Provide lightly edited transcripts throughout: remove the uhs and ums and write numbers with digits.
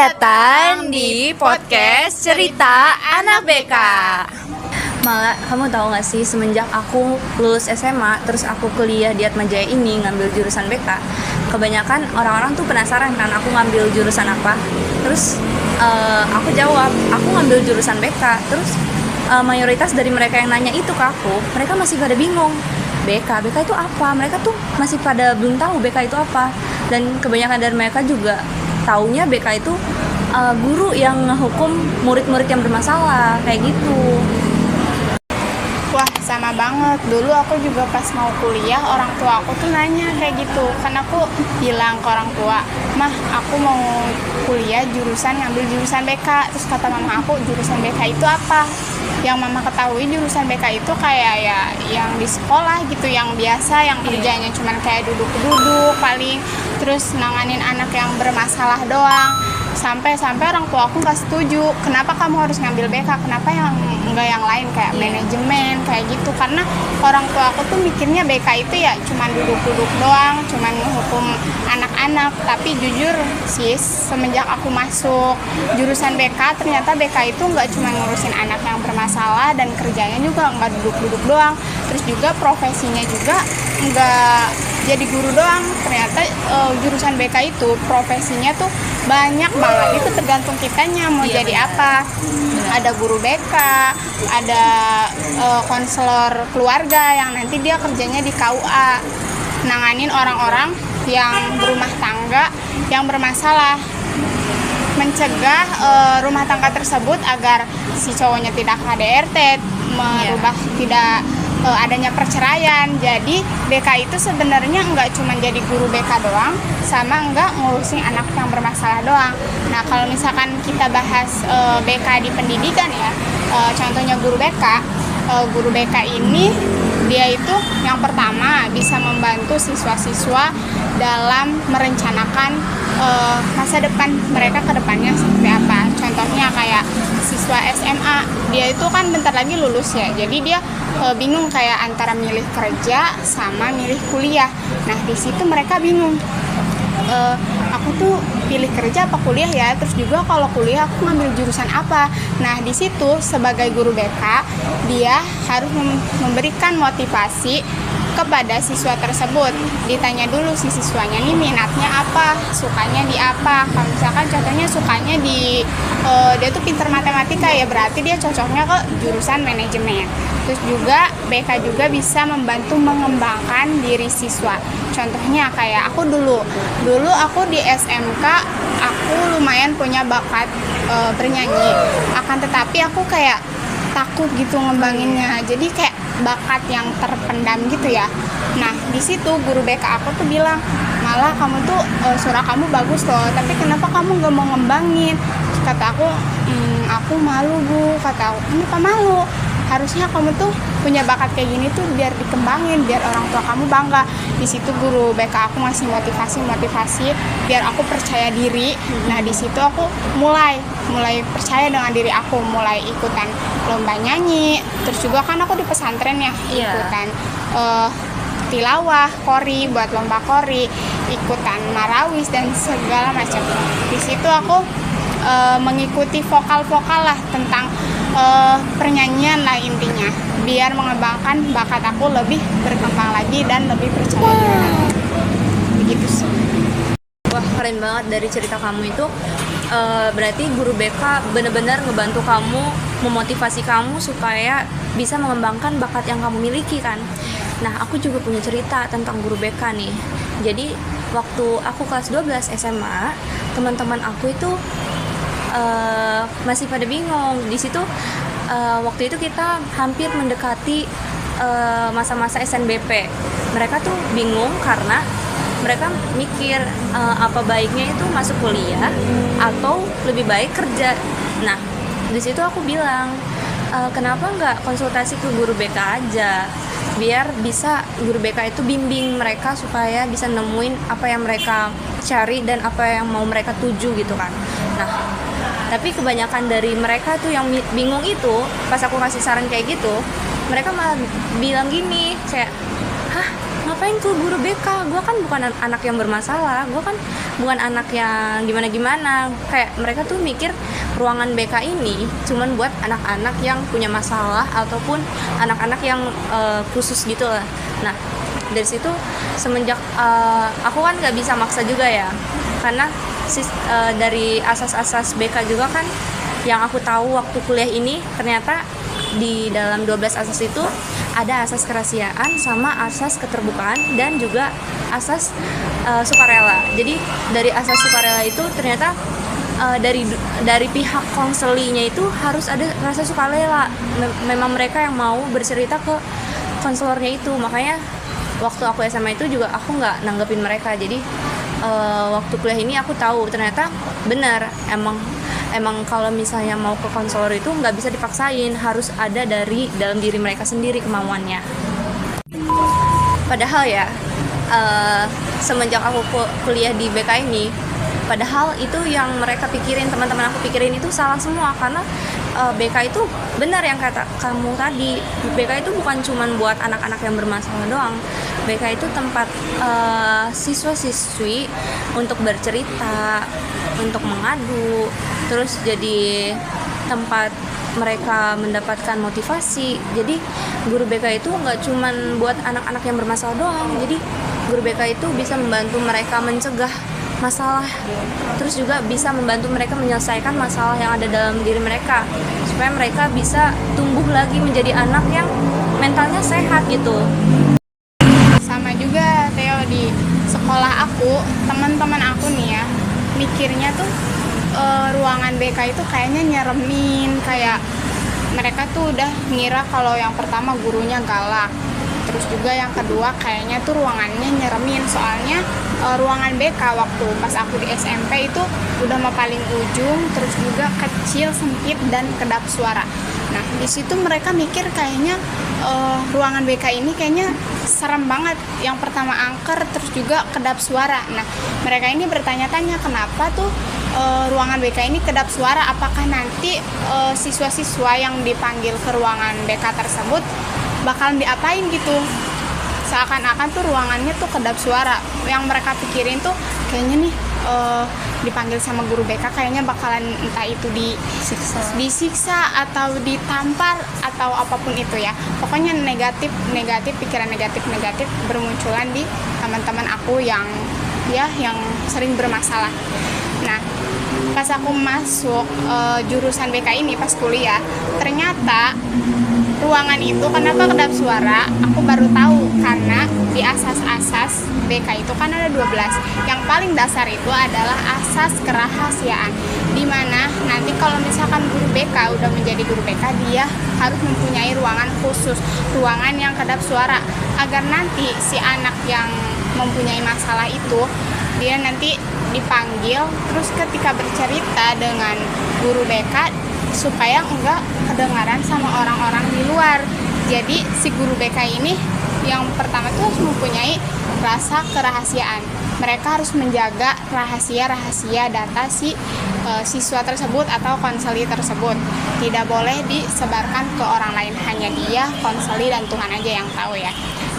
datang di podcast Cerita Anak BK. Malah, kamu tahu gak sih, semenjak aku lulus SMA, terus aku kuliah di Atmajaya ini ngambil jurusan BK, kebanyakan orang-orang tuh penasaran kan aku ngambil jurusan apa. Terus aku jawab, aku ngambil jurusan BK. Terus mayoritas dari mereka yang nanya itu ke aku, mereka masih pada bingung. BK itu apa? Mereka tuh masih pada belum tahu BK itu apa. Dan kebanyakan dari mereka juga taunya BK itu guru yang ngehukum murid-murid yang bermasalah, kayak gitu. Wah, sama banget. Dulu aku juga pas mau kuliah, orang tua aku tuh nanya kayak gitu. Kan aku bilang ke orang tua, "Mah, aku mau kuliah ngambil jurusan BK." Terus kata mama aku, "Jurusan BK itu apa?" Yang mama ketahui jurusan BK itu kayak ya yang di sekolah gitu, yang biasa, yang kerjanya cuman kayak duduk-duduk paling, terus nanganin anak yang bermasalah doang. Sampai orang tua aku nggak setuju, kenapa kamu harus ngambil BK, kenapa yang enggak yang lain kayak manajemen kayak gitu. Karena orang tua aku tuh mikirnya BK itu ya cuman duduk-duduk doang, cuman menghukum anak-anak. Tapi jujur sis, semenjak aku masuk jurusan BK, ternyata BK itu nggak cuma ngurusin anak yang bermasalah, dan kerjanya juga nggak duduk-duduk doang. Terus juga profesinya juga nggak jadi guru doang. Ternyata jurusan BK itu profesinya tuh banyak banget, itu tergantung kitanya mau jadi apa. Ada guru BK, ada konselor keluarga yang nanti dia kerjanya di KUA, nanganin orang-orang yang berumah tangga yang bermasalah, mencegah rumah tangga tersebut agar si cowoknya tidak KDRT, merubah tidak adanya perceraian. Jadi BK itu sebenarnya enggak cuma jadi guru BK doang, sama enggak ngurusin anak yang bermasalah doang. Nah, kalau misalkan kita bahas BK di pendidikan ya, contohnya guru BK. Guru BK ini dia itu yang pertama bisa membantu siswa-siswa dalam merencanakan masa depan mereka ke depannya seperti apa. Contohnya kayak siswa SMA, dia itu kan bentar lagi lulus ya, jadi dia bingung kayak antara milih kerja sama milih kuliah. Nah, di situ mereka bingung, aku tuh pilih kerja apa kuliah ya, terus juga kalau kuliah aku ngambil jurusan apa. Nah, di situ sebagai guru BK dia harus memberikan motivasi kepada siswa tersebut. Ditanya dulu si siswanya nih minatnya apa, sukanya di apa. Kalau misalkan contohnya sukanya di dia tuh pintar matematika, ya berarti dia cocoknya ke jurusan manajemen. Terus juga BK juga bisa membantu mengembangkan diri siswa. Contohnya kayak aku dulu aku di SMK, aku lumayan punya bakat bernyanyi. Akan tetapi aku kayak takut gitu ngembanginnya. Jadi kayak bakat yang terpendam gitu ya. Nah, di situ guru BK aku tuh bilang, "Malah kamu tuh suara kamu bagus loh, tapi kenapa kamu gak mau ngembangin?" Kata aku, "Aku malu Bu." Kata aku, "Kenapa malu? Harusnya kamu tuh punya bakat kayak gini tuh biar dikembangin, biar orang tua kamu bangga." Di situ guru BK aku ngasih motivasi biar aku percaya diri. Nah, di situ aku mulai percaya dengan diri aku, mulai ikutan lomba nyanyi. Terus juga kan aku di pesantren ya, ikutan tilawah, kori, buat lomba kori, ikutan marawis dan segala macam. Di situ aku mengikuti vokal lah tentang pernyanyian lah intinya, biar mengembangkan bakat aku lebih berkembang lagi dan lebih percaya diri. Begitu sih. Wah, keren banget dari cerita kamu itu. Berarti guru BK benar-benar ngebantu kamu, memotivasi kamu supaya bisa mengembangkan bakat yang kamu miliki kan. Nah, aku juga punya cerita tentang guru BK nih. Jadi waktu aku kelas 12 SMA, teman-teman aku itu masih pada bingung. Di situ waktu itu kita hampir mendekati masa-masa SNBP. Mereka tuh bingung karena mereka mikir apa baiknya itu masuk kuliah atau lebih baik kerja. Nah, di situ aku bilang, kenapa nggak konsultasi ke guru BK aja, biar bisa guru BK itu bimbing mereka supaya bisa nemuin apa yang mereka cari dan apa yang mau mereka tuju gitu kan. Nah, tapi kebanyakan dari mereka tuh yang bingung itu, pas aku kasih saran kayak gitu, mereka malah bilang gini, kayak, "Hah, ngapain ke guru BK, gue kan bukan anak yang bermasalah, gue kan bukan anak yang gimana-gimana. Kayak mereka tuh mikir ruangan BK ini cuman buat anak-anak yang punya masalah ataupun anak-anak yang khusus gitu lah. Nah dari situ semenjak aku kan nggak bisa maksa juga ya, karena dari asas-asas BK juga kan yang aku tahu waktu kuliah ini, ternyata di dalam 12 asas itu ada asas kerahasiaan sama asas keterbukaan dan juga asas sukarela. Jadi dari asas sukarela itu ternyata dari pihak konselinya itu harus ada rasa sukarela. Memang mereka yang mau bercerita ke konselornya itu. Makanya waktu aku SMA itu juga aku nggak nanggepin mereka. Jadi waktu kuliah ini aku tahu ternyata benar, emang kalau misalnya mau ke konselor itu nggak bisa dipaksain, harus ada dari dalam diri mereka sendiri kemauannya. Padahal ya semenjak aku kuliah di BK ini, padahal itu yang mereka pikirin, teman-teman aku pikirin itu salah semua. Karena BK itu benar yang kata kamu tadi, BK itu bukan cuman buat anak-anak yang bermasalah doang. BK itu tempat siswa-siswi untuk bercerita, untuk mengadu, terus jadi tempat mereka mendapatkan motivasi. Jadi guru BK itu nggak cuman buat anak-anak yang bermasalah doang. Jadi guru BK itu bisa membantu mereka mencegah masalah, terus juga bisa membantu mereka menyelesaikan masalah yang ada dalam diri mereka, supaya mereka bisa tumbuh lagi menjadi anak yang mentalnya sehat gitu. Sama juga Theo, di sekolah aku, teman-teman aku nih ya, mikirnya tuh ruangan BK itu kayaknya nyeremin, kayak mereka tuh udah ngira kalau yang pertama gurunya galak, terus juga yang kedua kayaknya tuh ruangannya nyeremin. Soalnya ruangan BK waktu pas aku di SMP itu udah mau paling ujung, terus juga kecil, sempit, dan kedap suara. Nah di situ mereka mikir kayaknya ruangan BK ini kayaknya serem banget. Yang pertama angker, terus juga kedap suara. Nah mereka ini bertanya-tanya kenapa tuh ruangan BK ini kedap suara, apakah nanti siswa-siswa yang dipanggil ke ruangan BK tersebut bakalan diapain gitu. Seakan-akan tuh ruangannya tuh kedap suara. Yang mereka pikirin tuh kayaknya nih dipanggil sama guru BK kayaknya bakalan entah itu disiksa atau ditampar atau apapun itu ya. Pokoknya negatif, pikiran negatif bermunculan di teman-teman aku yang sering bermasalah. Nah, pas aku masuk jurusan BK ini pas kuliah, ternyata ruangan itu kenapa kedap suara, aku baru tahu karena di asas-asas BK itu kan ada 12. Yang paling dasar itu adalah asas kerahasiaan, dimana nanti kalau misalkan guru BK udah menjadi guru BK, dia harus mempunyai ruangan khusus, ruangan yang kedap suara, agar nanti si anak yang mempunyai masalah itu dia nanti dipanggil, terus ketika bercerita dengan guru BK supaya enggak kedengaran sama orang-orang di luar. Jadi si guru BK ini yang pertama tuh harus mempunyai rasa kerahasiaan. Mereka harus menjaga rahasia-rahasia data si siswa tersebut atau konseli tersebut. Tidak boleh disebarkan ke orang lain, hanya dia, konseli, dan Tuhan aja yang tahu ya.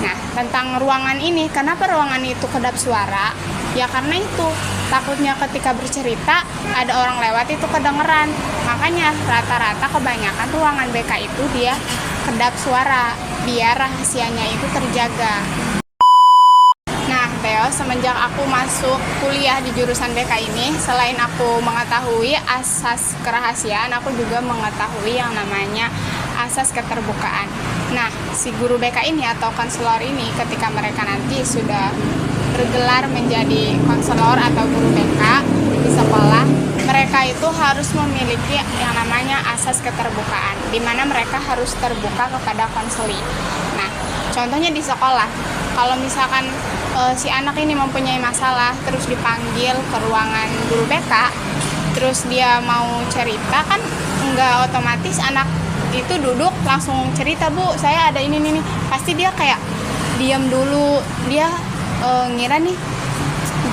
Nah, tentang ruangan ini, kenapa ruangan itu kedap suara? Ya karena itu, takutnya ketika bercerita ada orang lewat itu kedengeran. Makanya rata-rata kebanyakan ruangan BK itu dia kedap suara, biar rahasianya itu terjaga. Nah Theo, semenjak aku masuk kuliah di jurusan BK ini, selain aku mengetahui asas kerahasiaan, aku juga mengetahui yang namanya asas keterbukaan. Nah, si guru BK ini atau konselor ini ketika mereka nanti sudah bergelar menjadi konselor atau guru BK di sekolah, mereka itu harus memiliki yang namanya asas keterbukaan, di mana mereka harus terbuka kepada konseli. Nah, contohnya di sekolah, kalau misalkan si anak ini mempunyai masalah, terus dipanggil ke ruangan guru BK, terus dia mau cerita, kan nggak otomatis anak itu duduk langsung cerita, Bu, saya ada ini. Pasti dia kayak diam dulu, dia ngira nih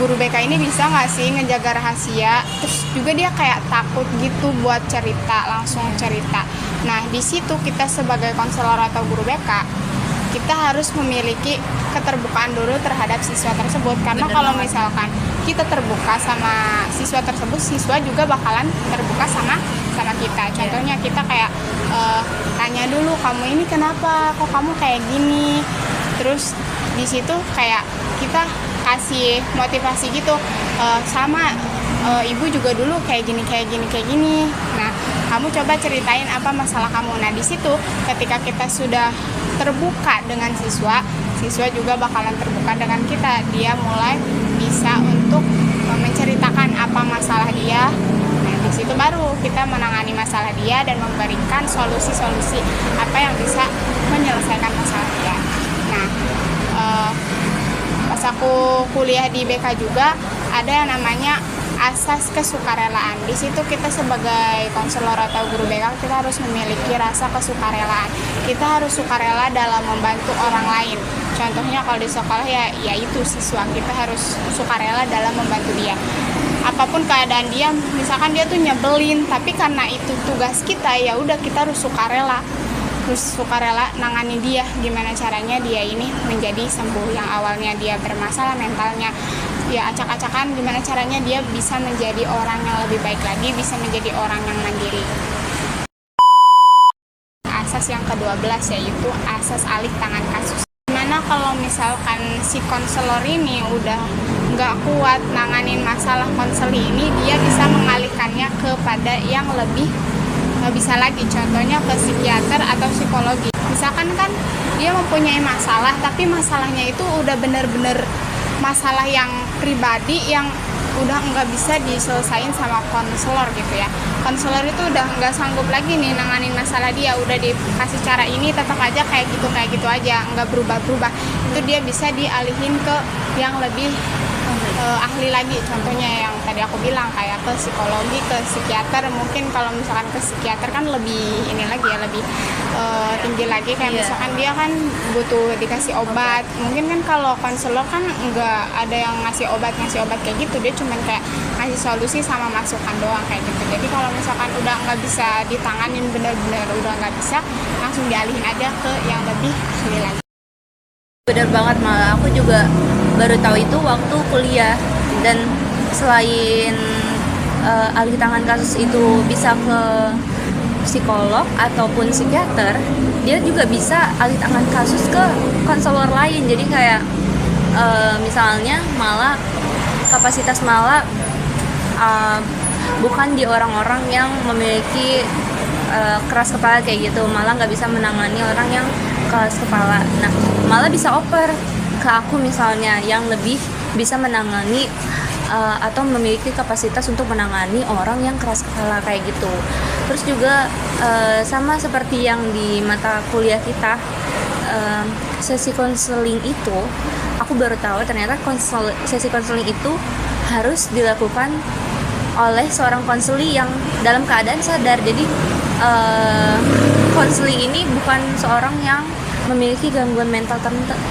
guru BK ini bisa nggak sih ngejaga rahasia, terus juga dia kayak takut gitu buat cerita, langsung cerita. Nah di situ kita sebagai konselor atau guru BK, kita harus memiliki keterbukaan dulu terhadap siswa tersebut, karena kalau misalkan kita terbuka sama siswa tersebut, siswa juga bakalan terbuka sama kita. Contohnya kita kayak tanya dulu, kamu ini kenapa, kok kamu kayak gini, terus di situ kayak kita kasih motivasi gitu, sama ibu juga dulu kayak gini. Nah, kamu coba ceritain apa masalah kamu. Nah, di situ ketika kita sudah terbuka dengan siswa juga bakalan terbuka dengan kita. Dia mulai bisa untuk menceritakan apa masalah dia. Nah, di situ baru kita menangani masalah dia dan memberikan solusi-solusi apa yang bisa menyelesaikan masalah dia. Nah, pas aku kuliah di BK juga ada yang namanya asas kesukarelaan. Di situ kita sebagai konselor atau guru BK kita harus memiliki rasa kesukarelaan. Kita harus sukarela dalam membantu orang lain. Contohnya kalau di sekolah ya itu siswa, kita harus sukarela dalam membantu dia. Apapun keadaan dia, misalkan dia tuh nyebelin, tapi karena itu tugas kita, ya udah kita harus sukarela. Terus sukarela nangani dia, gimana caranya dia ini menjadi sembuh. Yang awalnya dia bermasalah mentalnya, ya acak-acakan, gimana caranya dia bisa menjadi orang yang lebih baik lagi, bisa menjadi orang yang mandiri. Asas yang ke-12 yaitu asas alih tangan kasus. Gimana kalau misalkan si konselor ini udah nggak kuat nanganin masalah konseli ini, dia bisa mengalihkannya kepada yang lebih bisa lagi, contohnya ke psikiater atau psikologi. Misalkan kan dia mempunyai masalah, tapi masalahnya itu udah bener-bener masalah yang pribadi yang udah nggak bisa diselesain sama konselor gitu ya. Konselor itu udah nggak sanggup lagi nih nanganin masalah dia, udah dikasih cara ini tetap aja kayak gitu aja, nggak berubah. Itu dia bisa dialihin ke yang lebih ahli lagi, contohnya yang tadi aku bilang kayak ke psikologi, ke psikiater. Mungkin kalau misalkan ke psikiater kan lebih ini lagi ya, lebih tinggi lagi, kayak misalkan dia kan butuh dikasih obat. Mungkin kan kalau konselor kan nggak ada yang ngasih obat kayak gitu, dia cuman kayak ngasih solusi sama masukan doang kayak gitu. Jadi kalau misalkan udah nggak bisa ditanganin, benar-benar udah nggak bisa, langsung dialihin aja ke yang lebih ahli lagi. Bener banget, malah aku juga baru tahu itu waktu kuliah. Dan selain alih tangan kasus itu bisa ke psikolog ataupun psikiater, dia juga bisa alih tangan kasus ke konselor lain. Jadi kayak misalnya malah kapasitas malah bukan di orang-orang yang memiliki keras kepala kayak gitu, malah nggak bisa menangani orang yang keras kepala. Nah, malah bisa oper ke aku misalnya yang lebih bisa menangani atau memiliki kapasitas untuk menangani orang yang keras kepala kayak gitu. Terus juga sama seperti yang di mata kuliah kita, sesi konseling itu aku baru tahu ternyata sesi konseling itu harus dilakukan oleh seorang konseli yang dalam keadaan sadar. Jadi konseling ini bukan seorang yang memiliki gangguan mental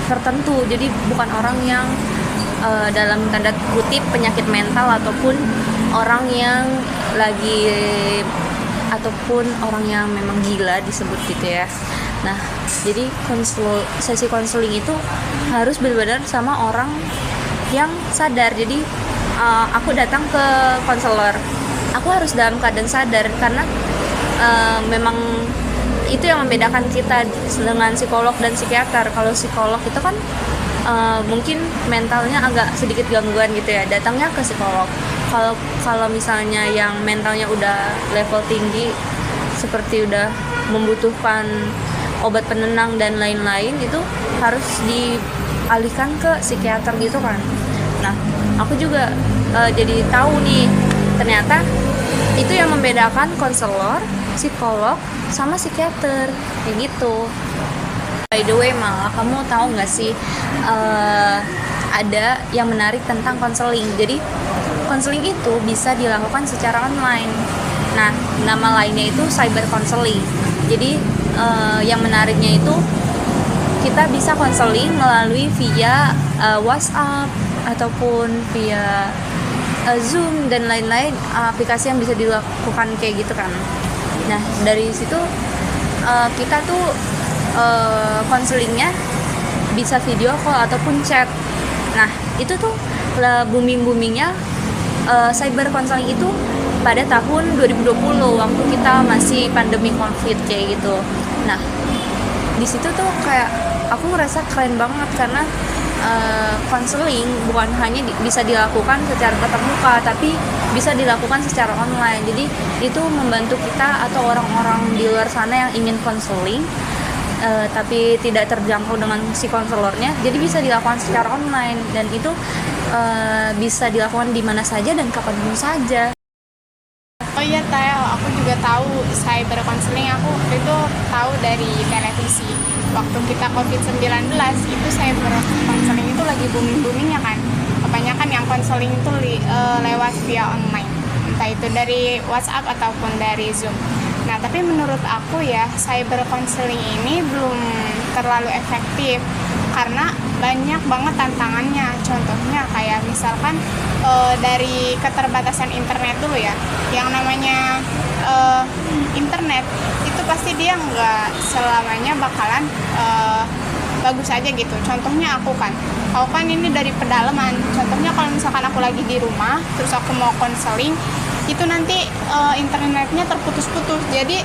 tertentu. Jadi bukan orang yang dalam tanda kutip penyakit mental ataupun orang yang lagi ataupun orang yang memang gila disebut gitu ya. Nah, jadi sesi konseling itu harus benar-benar sama orang yang sadar. Jadi aku datang ke konselor, aku harus dalam keadaan sadar, karena memang itu yang membedakan kita dengan psikolog dan psikiater. Kalau psikolog itu kan mungkin mentalnya agak sedikit gangguan gitu ya, datangnya ke psikolog. Kalau misalnya yang mentalnya udah level tinggi, seperti udah membutuhkan obat penenang dan lain-lain, itu harus dialihkan ke psikiater gitu kan. Nah, aku juga jadi tahu nih, ternyata itu yang membedakan konselor, psikolog, sama psikiater kayak gitu. By the way, malah kamu tahu nggak sih ada yang menarik tentang konseling. Jadi konseling itu bisa dilakukan secara online. Nah, nama lainnya itu cyber counseling. Jadi yang menariknya itu kita bisa konseling melalui via WhatsApp ataupun via Zoom dan lain-lain aplikasi yang bisa dilakukan kayak gitu kan. Nah, dari situ kita tuh konselingnya bisa video call ataupun chat. Nah itu tuh boomingnya cyber counseling itu pada tahun 2020 waktu kita masih pandemi COVID kayak gitu. Nah di situ tuh kayak aku ngerasa keren banget karena konseling bukan hanya bisa dilakukan secara tatap muka, tapi bisa dilakukan secara online. Jadi itu membantu kita atau orang-orang di luar sana yang ingin konseling tapi tidak terjangkau dengan si konselornya, jadi bisa dilakukan secara online dan itu bisa dilakukan di mana saja dan kapanpun saja. Oh iya Taya, aku juga tahu cyber counseling. Aku waktu itu tahu dari televisi. Waktu kita COVID-19 itu cyber counseling itu lagi booming-boomingnya kan. Kebanyakan yang counseling itu lewat via online, entah itu dari WhatsApp ataupun dari Zoom. Nah tapi menurut aku ya cyber counseling ini belum terlalu efektif karena banyak banget tantangannya. Contohnya kayak misalkan dari keterbatasan internet dulu ya. Yang namanya internet itu pasti dia nggak selamanya bakalan bagus aja gitu. Contohnya aku kan ini dari pedalaman. Contohnya kalau misalkan aku lagi di rumah terus aku mau konseling, itu nanti internetnya terputus-putus. Jadi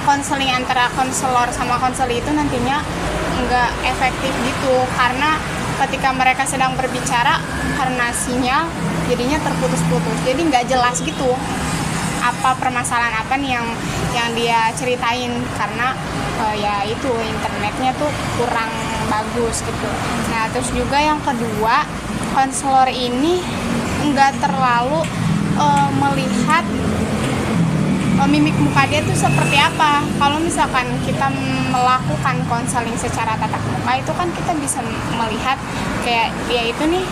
konseling antara konselor sama konseli itu nantinya nggak efektif gitu, karena ketika mereka sedang berbicara karena sinyal jadinya terputus-putus, jadi nggak jelas gitu apa permasalahan apa nih yang dia ceritain, karena ya itu internetnya tuh kurang bagus gitu. Nah terus juga yang kedua, konselor ini nggak terlalu melihat mimik muka dia tuh seperti apa. Kalau misalkan kita melakukan konseling secara tatap muka itu kan kita bisa melihat kayak dia itu nih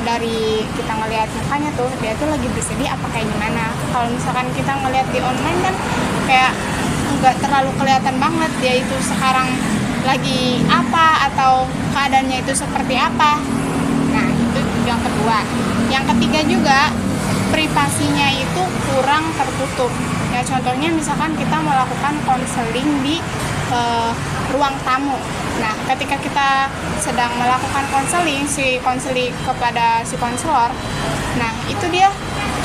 dari kita ngelihat mukanya tuh dia tuh lagi bersedih apa kayak gimana. Kalau misalkan kita ngelihat di online kan kayak nggak terlalu kelihatan banget dia itu sekarang lagi apa atau keadaannya itu seperti apa. Nah itu yang kedua. Yang ketiga juga privasinya itu kurang tertutup. Ya contohnya misalkan kita melakukan konseling di ruang tamu. Nah, ketika kita sedang melakukan konseling kepada si konselor, nah itu dia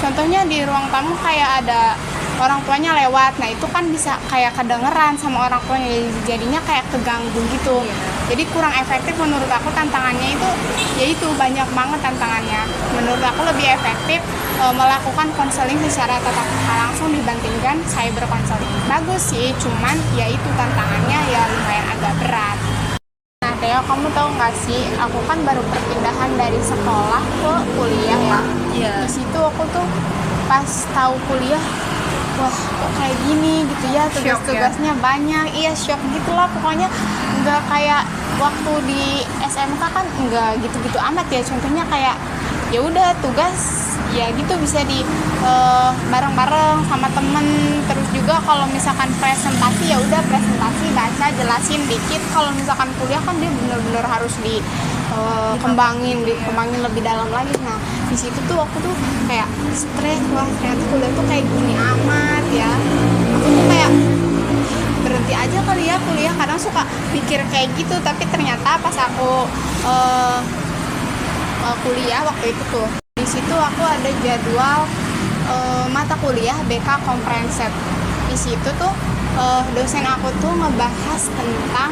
contohnya di ruang tamu kayak ada orang tuanya lewat. Nah, itu kan bisa kayak kedengeran sama orang tuanya, jadinya kayak keganggu gitu. Jadi kurang efektif menurut aku. Tantangannya itu yaitu banyak banget tantangannya. Menurut aku lebih efektif melakukan konseling secara tatap muka langsung dibandingkan cyber counseling. Bagus sih, cuman ya itu tantangannya ya lumayan agak berat. Nah Theo, kamu tahu nggak sih, aku kan baru perpindahan dari sekolah ke kuliah ya. Iya. Di situ aku tuh pas tahu kuliah, wah kok kayak gini gitu ya, tugas-tugasnya banyak. Iya, shock gitulah pokoknya. Nggak kayak waktu di SMK kan nggak gitu-gitu amat ya. Contohnya kayak ya udah tugas ya gitu bisa di bareng-bareng sama temen. Terus juga kalau misalkan presentasi ya udah presentasi, baca, jelasin dikit. Kalau misalkan kuliah kan dia bener-bener harus dikembangin lebih dalam lagi. Nah di situ tuh aku tuh kayak stres, wah ternyata kuliah tuh kayak gini amat ya. Aku tuh kayak berhenti aja kali ya kuliah, kadang suka pikir kayak gitu. Tapi ternyata pas aku kuliah waktu itu tuh, di situ aku ada jadwal mata kuliah BK Comprehensive. Di situ tuh dosen aku tuh ngebahas tentang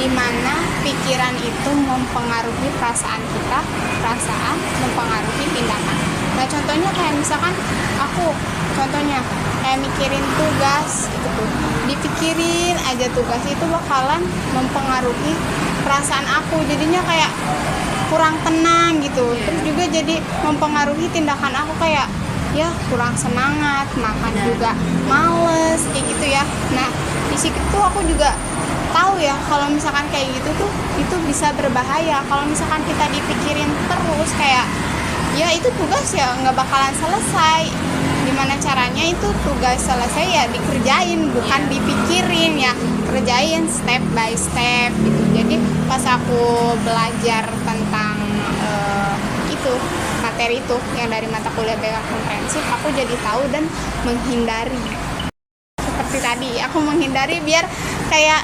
dimana pikiran itu mempengaruhi perasaan kita, perasaan mempengaruhi tindakan. Nah contohnya kayak misalkan aku contohnya kayak mikirin tugas gitu, dipikirin aja tugas itu bakalan mempengaruhi perasaan aku, jadinya kayak kurang tenang gitu. Terus juga jadi mempengaruhi tindakan aku, kayak ya kurang semangat, makan juga males kayak gitu ya. Nah di situ tuh aku juga tahu ya kalau misalkan kayak gitu tuh itu bisa berbahaya. Kalau misalkan kita dipikirin terus kayak ya itu tugas ya nggak bakalan selesai. Gimana caranya itu tugas selesai ya dikerjain, bukan dipikirin ya, kerjain step by step gitu. Jadi pas aku belajar tentang itu materi itu yang dari mata kuliah BK Komprehensif, aku jadi tahu dan menghindari. Seperti tadi aku menghindari biar kayak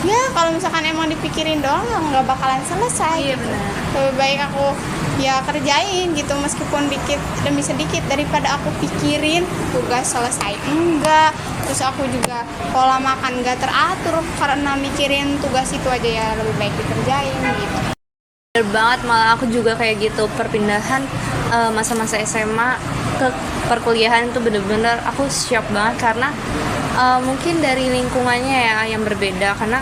ya kalau misalkan emang dipikirin doang nggak bakalan selesai. Iya benar. Lebih baik aku ya kerjain gitu meskipun dikit demi sedikit daripada aku pikirin tugas selesai enggak, terus aku juga pola makan enggak teratur karena mikirin tugas itu aja. Ya lebih baik dikerjain gitu. Bener banget, malah aku juga kayak gitu. Perpindahan masa-masa SMA ke perkuliahan itu bener-bener aku shock banget karena mungkin dari lingkungannya ya yang berbeda, karena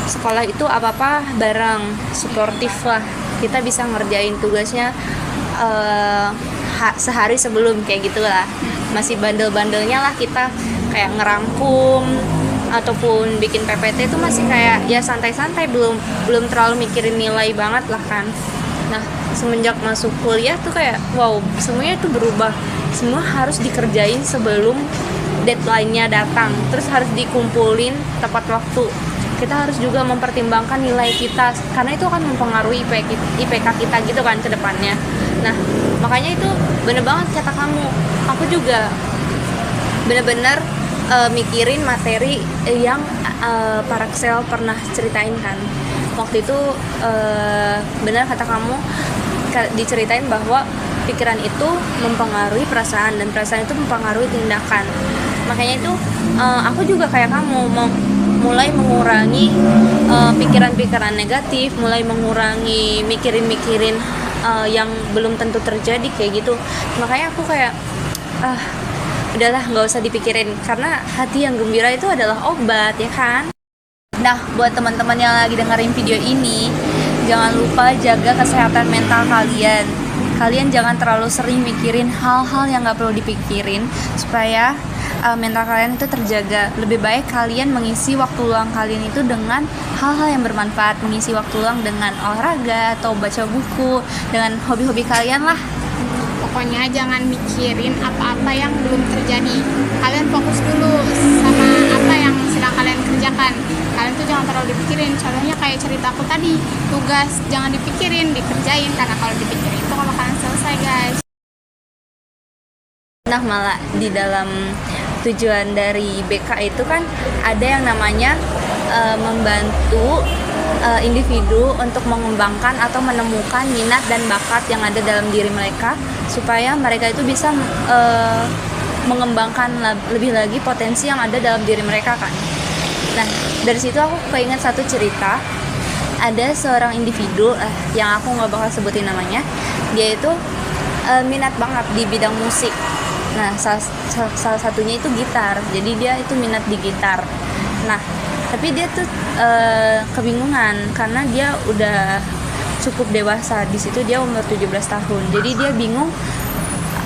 sekolah itu apa-apa bareng, suportif lah, kita bisa ngerjain tugasnya sehari sebelum kayak gitulah. Masih bandel-bandelnya lah kita kayak ngerangkum ataupun bikin PPT itu masih kayak ya santai-santai, belum terlalu mikirin nilai banget lah kan. Nah semenjak masuk kuliah tuh kayak wow, semuanya itu berubah, semua harus dikerjain sebelum deadline-nya datang, terus harus dikumpulin tepat waktu. Kita harus juga mempertimbangkan nilai kita karena itu akan mempengaruhi IPK kita gitu kan ke depannya. Nah makanya itu bener banget kata kamu, aku juga bener-bener mikirin materi yang Paraxel pernah ceritain kan. Waktu itu benar kata kamu diceritain bahwa pikiran itu mempengaruhi perasaan dan perasaan itu mempengaruhi tindakan. Makanya itu aku juga kayak kamu mulai mengurangi pikiran-pikiran negatif, mulai mengurangi mikirin yang belum tentu terjadi kayak gitu. Makanya aku kayak udahlah nggak usah dipikirin karena hati yang gembira itu adalah obat ya kan. Nah, buat teman-teman yang lagi dengerin video ini, jangan lupa jaga kesehatan mental kalian. Kalian jangan terlalu sering mikirin hal-hal yang nggak perlu dipikirin supaya mental kalian itu terjaga. Lebih baik kalian mengisi waktu luang kalian itu dengan hal-hal yang bermanfaat, mengisi waktu luang dengan olahraga atau baca buku, dengan hobi-hobi kalian lah. Pokoknya jangan mikirin apa-apa yang belum terjadi. Kalian fokus dulu sama apa yang sedang kalian kerjakan. Kalian tuh jangan terlalu dipikirin. Contohnya kayak ceritaku tadi, tugas jangan dipikirin, dikerjain. Karena kalau dipikirin itu nggak bakalan selesai guys. Nah malah di dalam tujuan dari BK itu kan ada yang namanya membantu individu untuk mengembangkan atau menemukan minat dan bakat yang ada dalam diri mereka supaya mereka itu bisa mengembangkan lebih lagi potensi yang ada dalam diri mereka kan. Nah dari situ aku keinget satu cerita, ada seorang individu yang aku nggak bakal sebutin namanya, dia itu minat banget di bidang musik. Nah salah satunya itu gitar, jadi dia itu minat di gitar. Nah tapi dia tuh kebingungan karena dia udah cukup dewasa, di situ dia umur 17 tahun. Jadi dia bingung,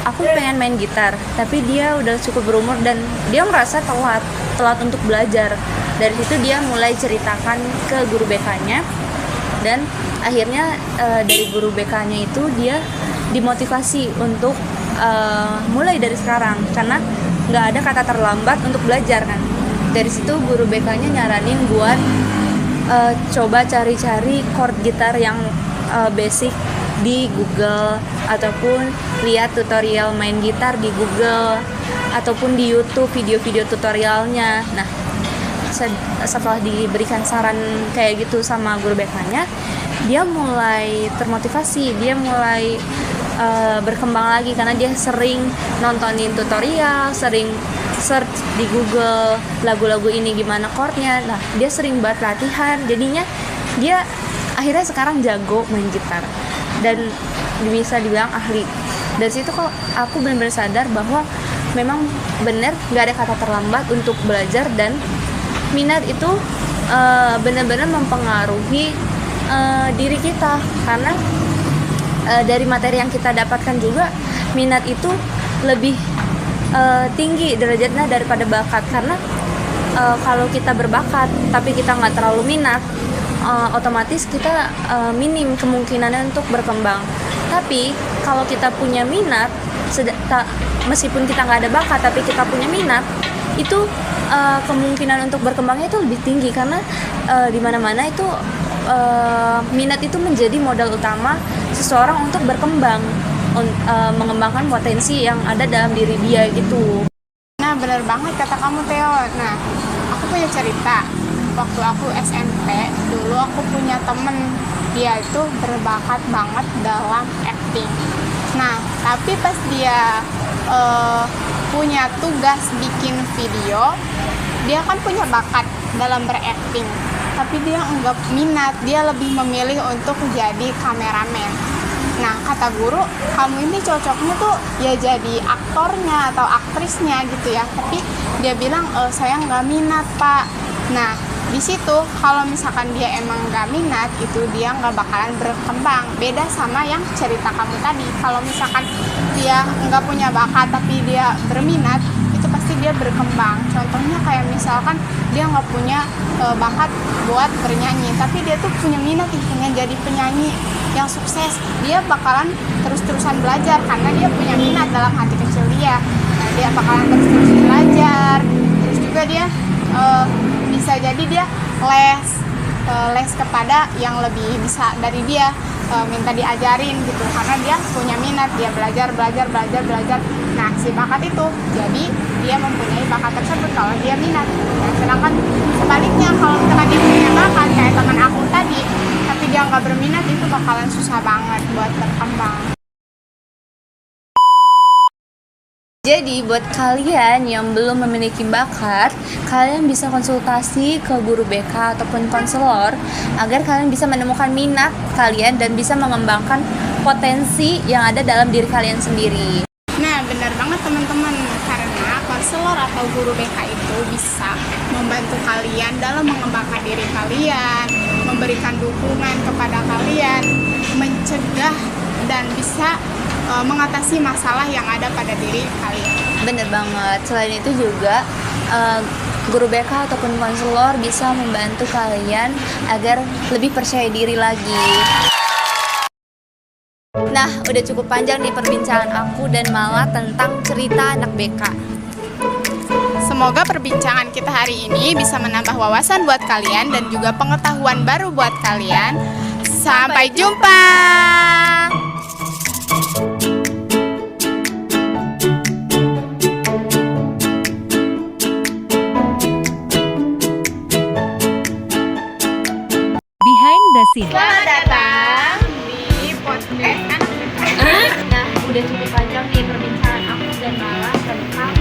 aku pengen main gitar tapi dia udah cukup berumur dan dia merasa telat untuk belajar. Dari situ dia mulai ceritakan ke guru BK-nya dan akhirnya dari guru BK-nya itu dia dimotivasi untuk mulai dari sekarang karena nggak ada kata terlambat untuk belajar kan. Dari situ guru BK-nya nyaranin buat coba cari-cari chord gitar yang basic di Google ataupun lihat tutorial main gitar di Google ataupun di YouTube video-video tutorialnya. Nah setelah diberikan saran kayak gitu sama guru BK-nya, dia mulai termotivasi, dia mulai berkembang lagi karena dia sering nontonin tutorial, sering search di Google lagu-lagu ini gimana chordnya. Nah dia sering buat latihan, jadinya dia akhirnya sekarang jago main gitar dan bisa dibilang ahli. Dari situ kok aku benar-benar sadar bahwa memang benar nggak ada kata terlambat untuk belajar dan minat itu benar-benar mempengaruhi diri kita karena dari materi yang kita dapatkan juga minat itu lebih tinggi derajatnya daripada bakat. Karena kalau kita berbakat tapi kita nggak terlalu minat, otomatis kita minim kemungkinannya untuk berkembang. Tapi kalau kita punya minat, meskipun kita nggak ada bakat tapi kita punya minat, itu kemungkinan untuk berkembangnya itu lebih tinggi karena di mana-mana itu minat itu menjadi modal utama seseorang untuk berkembang, mengembangkan potensi yang ada dalam diri dia gitu. Nah benar banget kata kamu Theo. Nah aku punya cerita. waktu aku SMP, dulu aku punya temen, dia itu berbakat banget dalam acting. Nah, tapi pas dia punya tugas bikin video, dia kan punya bakat dalam berakting, tapi dia enggak minat, dia lebih memilih untuk jadi kameramen. Nah, kata guru, kamu ini cocoknya tuh ya jadi aktornya atau aktrisnya gitu ya. Tapi dia bilang, saya nggak minat, Pak. Nah, di situ kalau misalkan dia emang nggak minat, itu dia nggak bakalan berkembang. Beda sama yang cerita kamu tadi. Kalau misalkan dia nggak punya bakat tapi dia berminat, itu pasti dia berkembang. Contohnya kayak misalkan dia nggak punya bakat buat bernyanyi, tapi dia tuh punya minat, pengen jadi penyanyi yang sukses. Dia bakalan terus-terusan belajar karena dia punya minat dalam hati kecil dia. Nah, dia bakalan terus-terusan belajar. Terus juga dia bisa jadi dia les kepada yang lebih bisa dari dia, minta diajarin gitu, karena dia punya minat, dia belajar. Nah, si bakat itu jadi dia mempunyai bakat tersebut kalau dia minat. Nah, sedangkan sebaliknya kalau misalkan dia punya bakat kayak teman aku tadi tapi dia nggak berminat, itu bakalan susah banget buat berkembang. Jadi buat kalian yang belum memiliki bakat, kalian bisa konsultasi ke guru BK ataupun konselor agar kalian bisa menemukan minat kalian dan bisa mengembangkan potensi yang ada dalam diri kalian sendiri. Nah, benar banget teman-teman, karena konselor atau guru BK itu bisa membantu kalian dalam mengembangkan diri kalian, memberikan dukungan kepada kalian, mencegah dan bisa mengatasi masalah yang ada pada diri kalian. Bener banget. Selain itu juga guru BK ataupun konselor bisa membantu kalian agar lebih percaya diri lagi. Nah, udah cukup panjang nih perbincangan aku dan Mala tentang cerita anak BK. Semoga perbincangan kita hari ini bisa menambah wawasan buat kalian dan juga pengetahuan baru buat kalian. Sampai jumpa. Behind the scene. Selamat datang di podcast anak BK. Nah, udah cukup panjang nih perbincangan aku dan Mala tentang